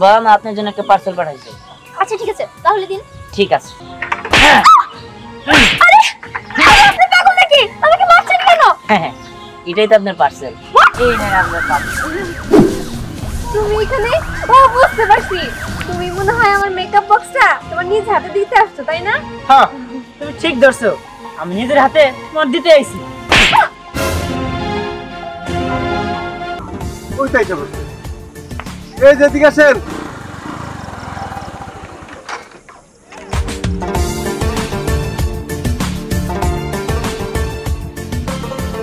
বাবা মা আপনার জন্য একটা পার্সেল পাঠাইছে। আচ্ছা ঠিক আছে, তাহলে দিন। ঠিক আছে। আরে আপনি পাগল নাকি? আমাকে মারছেন কেন? হ্যাঁ, এটাই তো আপনার পার্সেল। এই নেন আপনার পার্সেল। তুমি এখানে? ও বুঝতে পারছি, তুমি মনে হয় আমার মেকআপ বক্সটা তোমার নিজ হাতে দিতে আসছো, তাই না? হ্যাঁ, তুমি ঠিক ধরছো, আমি নিজের হাতে তোমার দিতে আইছি। ওইটাই যাবো। এই যে এদিকে আসেন।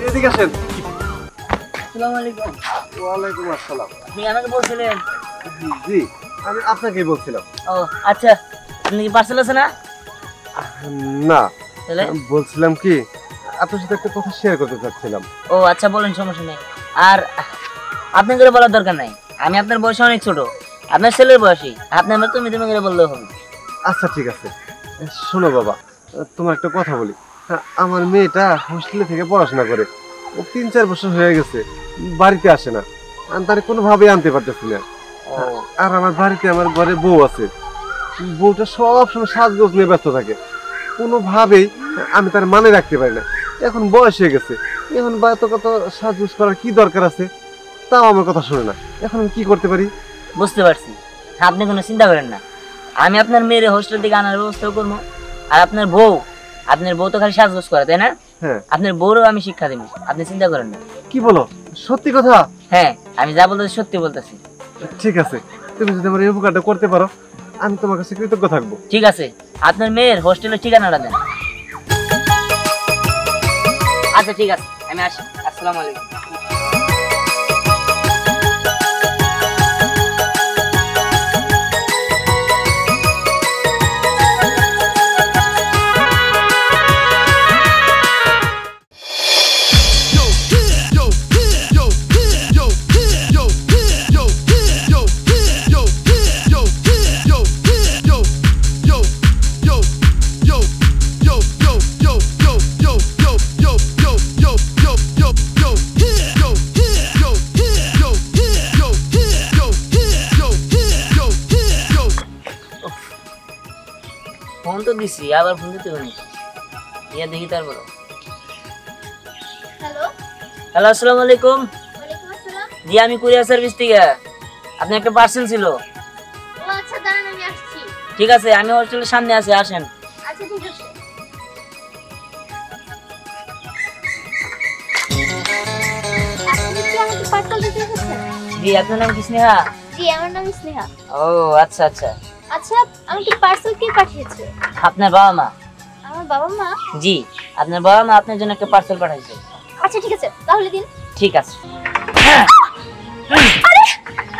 এদিকে আসেন। আসসালামু আলাইকুম। ওয়ালাইকুম আসসালাম। আপনি আমাকে বলছিলেন? জি, আমি আপনাকেই বলছিলাম। ও আচ্ছা, আপনি কি পার্সেল আছে না? না, তাহলে বলছিলাম কি আপনার সাথে একটা কথা শেয়ার করতে চাচ্ছিলাম। ও আচ্ছা, বলেন, সমস্যা নেই। আর আপনি করে বলার দরকার নাই, আমি আপনার বয়সে অনেক ছোট, আপনার ছেলের বয়সী, আপনি আমার তুমি তুমি করে বললেও হবে। আচ্ছা ঠিক আছে। শোনো বাবা, তোমার একটা কথা বলি। আমার মেয়েটা হোস্টেলে থেকে পড়াশোনা করে, 3-4 বছর হয়ে গেছে, বাড়িতে আসে না। আমি তার কোনোভাবেই আনতে পারতেছি না। আর আমার বাড়িতে আমার ঘরে বউ আছে, বউটা সবসময় সাজগোজ নিয়ে ব্যস্ত থাকে, কোনোভাবেই আমি তার মানে রাখতে পারি না। এখন বয়স হয়ে গেছে, এখন কত সাজগোজ করার কি দরকার আছে, তাও আমার কথা শোনে না। এখন আমি কি করতে পারি? বুঝতে পারছি, আপনি কোনো চিন্তা করেন না, আমি আপনার মেয়ের হোস্টেল থেকে আনার ব্যবস্থা করবো। আর আপনার বউ তো খালি সাজগোজ করে, তাই না? হ্যাঁ, আপনার বউরও আমি শিক্ষা দেবো, আপনি চিন্তা করেন না। কি বলো? সত্যি কথা? হ্যাঁ, আমি যা বলতেছি সত্যি বলতেছি। ঠিক আছে, তুমি যদি আমার এই উপকারটা করতে পারো, আমি তোমার কাছে কৃতজ্ঞ থাকবো। ঠিক আছে, আপনার মেয়ের হোস্টেলের ঠিকানাটা দেন। আচ্ছা ঠিক আছে, আমি আসি। আসসালামু আলাইকুম। ফোন তো দিছি, আবার ফোন দিতে পারি, ইয়া দেখি তারপর। হ্যালো। হ্যালো, আসসালামু আলাইকুম। ওয়ালাইকুম আসসালাম। জি, আমি কুরিয়ার সার্ভিস থেকে, আপনি একটা পার্সেল ছিল। ও আচ্ছা, দাঁড়ান আমি আসছি। ঠিক আছে, আমি হোস্টেলের সামনে আছি, আসেন। আচ্ছা ঠিক আছে। আপনি কি আমাকে পার্সেল দিতে এসেছেন? জি, আপনার নাম কি? স্নেহা? জি, আমার নাম স্নেহা। ও আচ্ছা আচ্ছা। আচ্ছা, আমাকে পার্সেল কে পাঠিয়েছে? আপনার বাবা মা। আমার বাবা মা? জি, আপনার বাবা মা আপনার জন্য একটা পার্সেল পাঠাইছে। আচ্ছা ঠিক আছে, তাহলে দিন। ঠিক আছে।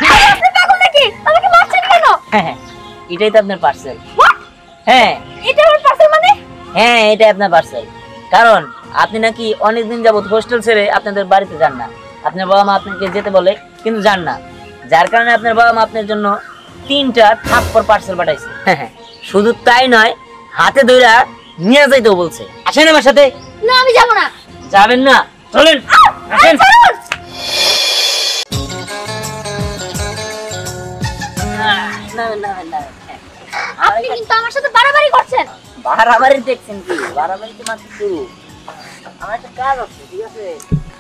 আরে আপনি পাগল নাকি? আমাকে মারছেন কেন? হ্যাঁ, এটাই তো আপনার পার্সেল। হ্যাঁ, এটা আমার পার্সেল মানে? হ্যাঁ, এটাই আপনার পার্সেল। কারণ আপনি নাকি অনেকদিন যাবত হোস্টেল ছেড়ে আপনাদের বাড়িতে যান না, আপনার বাবা মা আপনাকে যেতে বলে কিন্তু যান না, যার কারণে আপনার বাবা মা আপনার জন্য 3টা থাপ্পড় পার্সেল পাঠাইছে। হ্যাঁ, শুধু তাই নয়, হাতে ধইরা নিয়ে যাইতেও বলছে। আসেন আমার সাথে। না, আমি যাব না। যাবেন না? চলেন, আসেন। আপনি কিন্তু আমার সাথে বাড়াবাড়ি করছেন। বাড়াবাড়ি দেখছেন কি? বাড়াবাড়ি তো মাত্র শুরু। আমার একটা কাজ আছে, ঠিক আছে?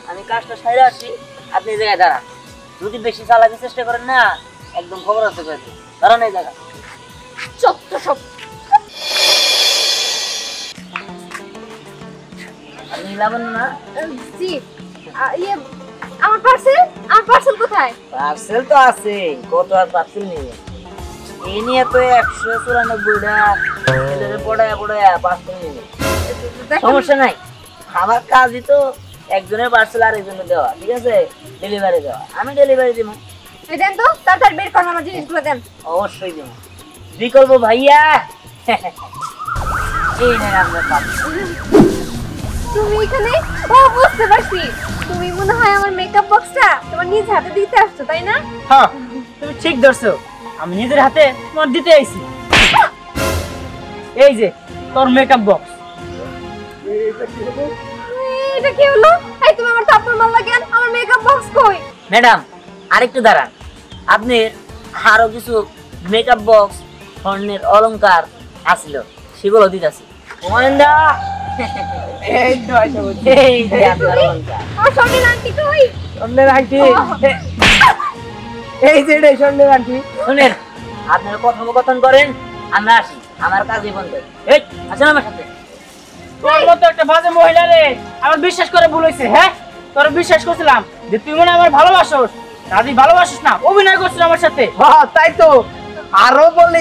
আমি কাজটা সাইরা আসি, আপনি এই জায়গায় দাঁড়ান। যদি বেশি চালানোর চেষ্টা করেন না, একদম খবর আছে করে দিই। দাঁড়ান এই জায়গা। চত্ব সব। আপনি লাগান না? জি, ইয়ে আমার পার্সেল কোথায়? পার্সেল তো আছে, কত আর পার্সেল নিয়ে? এই নিয়ে তো 194টা এদের পড়ায় পার্সেল নিয়ে। সমস্যা নাই, আমার কাজই তো একজনের পার্সেল আরেকজনের দেওয়া, ঠিক আছে? ডেলিভারি দেওয়া, আমি ডেলিভারি দিব। দেন তো, তাড়াতাড়ি বের করুন আমার জিনিসগুলো, দেন। অবশ্যই দিব। বিকল্প ভাইয়া, এই নেন আপনার পার্সেল। তুমি এখানে? ও বুঝতে পারছি, তুমি মনে হয় আমার মেকআপ বক্সটা তোমার নিজ হাতে দিতে আসছো, তাই না? হ্যাঁ, তুমি ঠিক ধরছো, আমি নিজের হাতে তোমার দিতে আইছি। এই যে তোর মেকআপ বক্স। এটা কি হলো? এই তুমি আমার থাপ্পড় মারলা কেন? আমার মেকআপ বক্স কই? ম্যাডাম, আরেকটু দাঁড়ান। আপনি আরো কিছু মেকআপ বক্স, স্বর্ণের অলংকার আসছিল, সেগুলো দিতেছি। গোয়েন্দা এই তো আইসা বলছি। এই যে আপনার অলংকার। আর স্বর্ণের আংটি কই? স্বর্ণের আংটি এই যে রে স্বর্ণের আংটি। শুনেন, আপনারা কথোপকথন করেন, আমরা আসি, আমার কাজই বন্ধ। এই আসেন আমার সাথে। তোর মতো একটা বাজে মহিলা রে আমার বিশ্বাস করে ভুল হয়েছে। হ্যাঁ, তোর বিশ্বাস করছিলাম যে তুই মনে হয় আমার ভালোবাসোস, কাজী ভালোবাসিস না, অভিনয় করছিস আমার সাথে। হ্যাঁ তাই তো, আরো বলে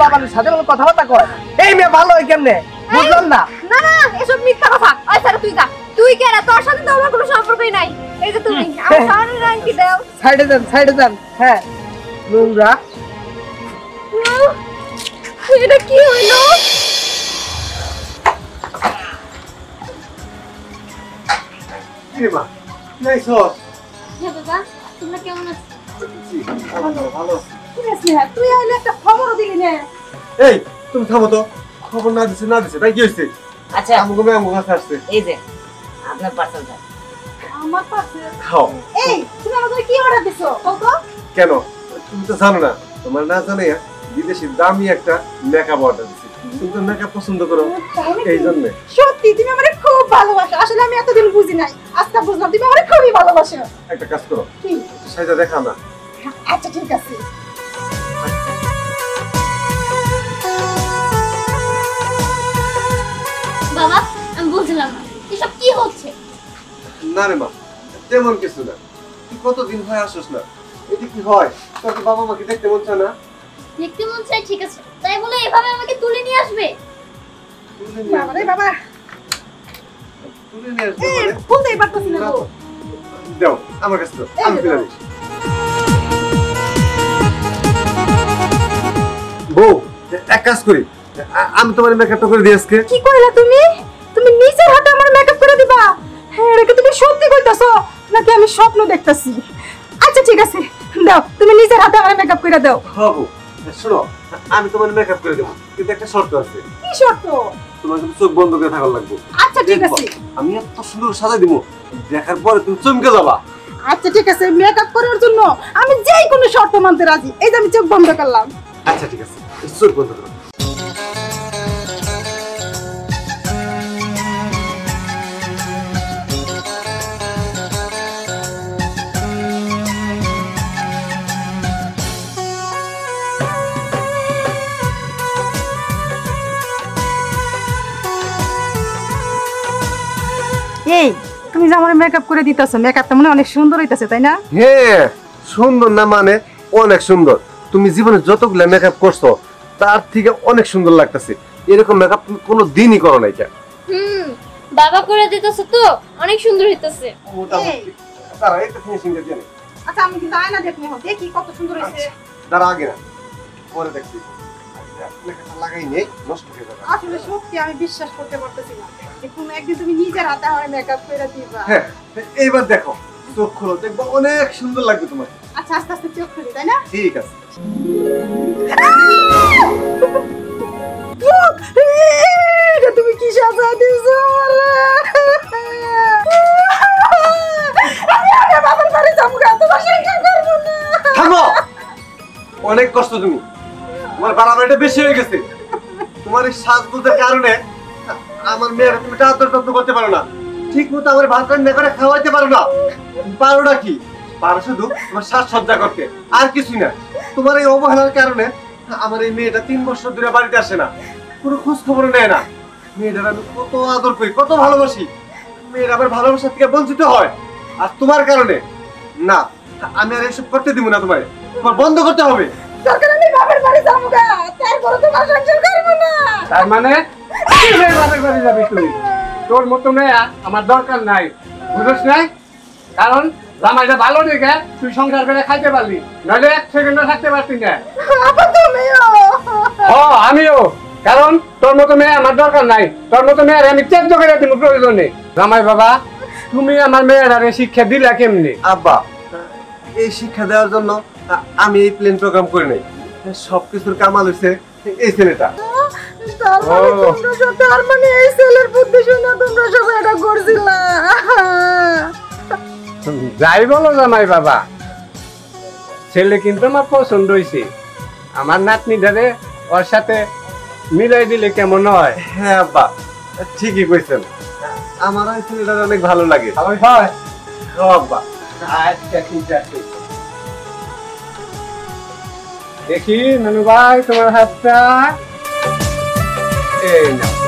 আমার সাথে বলে কথাবার্তা কয়। এই মেয়ে ভালো হয় কেমনে বুঝলাম না। না না, এসব মিথ্যা কথা। ওই স্যার তুই যা, তুই কেন? তোর সাথে তো আমার কোনো সম্পর্কই নাই। এই যে তুমি আমার স্বর্ণের আংটি দাও। সাইডে যান, সাইডে যান। হ্যাঁ নোংরা। এটা কি হইলো? কি রে মা, কি আইছস? হ্যাঁ বাবা, তোমরা কেমন আছো? ভালো। তুই আইলে একটা খবরও দিলি না। এই তুমি থামো তো, খবর না দিছে তাই কি হয়েছে? আচ্ছা আমগো মে আমগো কাছে আসছে। এই যে আপনার পার্সেলটা। আমার পাশে। খাও। এই তুমি আমাদের কি অর্ডার দিছো বলতো? কেন তুমি তো জানো না, তোমার না জানে বিদেশি দামি একটা মেকআপ অর্ডার দিছি। তুমি তো মেকআপ পছন্দ করো, এই জন্য। সত্যি তুমি আমারে খুব ভালোবাসো। আসলে আমি এতদিন বুঝি নাই, আজকে বুঝলাম তুমি আমারে খুবই ভালোবাসো। একটা কাজ করো, কি? সাইজা দেখা না। আচ্ছা ঠিক আছে। বাবা আমি বুঝলাম না এসব কি হচ্ছে। না রে মা, তেমন কিছু না। তুই কতদিন হয় আসছ না, এটা কি হয়? তোর তো বাবা মাকে দেখতে মন চায় না? দেখতে মন চাই ঠিক আছে, তাই বলে এভাবে আমাকে তুলে নিয়ে আসবে? তুলে নিয়ে বাবা রে বাবা, তুলে নিয়ে আসবে এই মানে? খুলতেই পারতেছি না না তো। তো। দাও আমার কাছে দাও, আমি তুলে দিই। বউ, এক কাজ করি, আমি তোমার মেকআপটা করে দিই আজকে। কি কইলা তুমি? তুমি নিজের হাতে আমার মেকআপ করে দিবা? হ্যাঁ, এটা কি তুমি সত্যি কইতাছো নাকি আমি স্বপ্ন দেখতাছি? আচ্ছা ঠিক আছে, দাও তুমি নিজের হাতে আমার মেকআপ করে দাও। বাবু শোনো, আমি তোমার মেকআপ করে দেবো, কিন্তু একটা শর্ত আছে। কি শর্ত? তোমার কিন্তু চোখ বন্ধ করে থাকার লাগবে। আচ্ছা ঠিক দেখবা, আছে। আমি এত সুন্দর সাজাই দিব, দেখার পরে তুমি চমকে যাবা। আচ্ছা ঠিক আছে, মেকআপ করার জন্য আমি যেই কোনো শর্ত মানতে রাজি। এই যে আমি চোখ বন্ধ করলাম। আচ্ছা ঠিক আছে, চোখ বন্ধ করো। এই তুমি যে আমার মেকআপ করে দিতেছো, মেকআপটা মনে হয় অনেক সুন্দর হইতাছে তাই না? হ্যাঁ, সুন্দর না মানে অনেক সুন্দর। তুমি জীবনে যতগুলা মেকআপ করছো তার থেকে অনেক সুন্দর লাগতেছে। এরকম মেকআপ তুমি কোনো দিনই করো নাই। কেন? বাবা করে দিতেছে তো অনেক সুন্দর হইতেছে। মোটামুটি তারা একটা ফিনিশিংটা দিয়ে নেই। আচ্ছা আমি কিন্তু আয়না দেখবো, দেখি কত সুন্দর হইছে। তারা আগে না, পরে দেখছি। মেকআপটা লাগাই নেই, নষ্ট হয়ে যাবে। আসলে সত্যি আমি বিশ্বাস করতে পারতেছি না যে তুমি একদিন তুমি নিজের হাতে আমার মেকআপ করে দিবা। হ্যাঁ, এইবার দেখো, চোখ খোলো, দেখবো অনেক সুন্দর লাগবে তোমার। আচ্ছা আস্তে আস্তে চোখ খুলি তাই না? ঠিক আছে। এটা তুমি কি সাজা দিছো আমি আগে বাবার বাড়ি যাবো, তোমার সংসার করবো না। থামো, অনেক কষ্ট তুমি, তোমার বাড়াবাড়িটা বেশি হয়ে গেছে। তোমার এই সাজগোজের কারণে আমার মেয়েরা তুমি আদর যত্ন করতে পারো না, ঠিক মতো আমার ভাত রান্না করে খাওয়াইতে পারো না। পারোটা কি? পারো শুধু তোমার সাজসজ্জা করতে, আর কিছুই না। তোমার এই অবহেলার কারণে আমার এই মেয়েটা 3 বছর ধরে বাড়িতে আসে না, কোনো খোঁজ খবর নেয় না। মেয়েটার আমি কত আদর করি, কত ভালোবাসি, মেয়েরা আমার ভালোবাসা থেকে বঞ্চিত হয়। আর তোমার কারণে না, আমি আর এসব করতে দিব না। তোমার বন্ধ করতে হবে। দরকার আমি বাবার বাড়ি যাবো গা, তারপরে তোমার সংসার করবো না। তার মানে কিসের বাপের বাড়ি যাবি তুই? তোর মতো মেয়ে আমার দরকার নাই, বুঝছ নাই? কারণ জামাইটা ভালো দেখে তুই সংসার করে খাইতে পারলি, নইলে 1 সেকেন্ডও থাকতে পারতি না। আপা তুমিও। আমিও, কারণ তোর মতো মেয়ে আমার দরকার নাই। তোর মতো মেয়ের আমি চেঞ্জ করে দিব প্রয়োজনে। জামাই বাবা, তুমি আমার মেয়েরারে শিক্ষা দিলা কেমনি? আব্বা, এই শিক্ষা দেওয়ার জন্য আমি এই প্লেন প্রোগ্রাম করি নাই। সবকিছুর কামাল হইছে এই ছেলেটা। তার মানে এই ছেলের বুদ্ধি শুনে তোমরা সবাই এটা করছিলা। যাই বলো জামাই বাবা, ছেলে কিন্তু আমার পছন্দ হয়েছে। আমার নাতনিটারে ওর সাথে মিলাই দিলে কেমন হয়? হ্যাঁ আব্বা, ঠিকই কইছেন। আমার ওই ছেলেটার অনেক ভালো লাগে। হয় হয়। ও আব্বা, আচ্ছা ঠিক আছে। দেখি নানু ভাই তোমার হাতটা, এই নাও।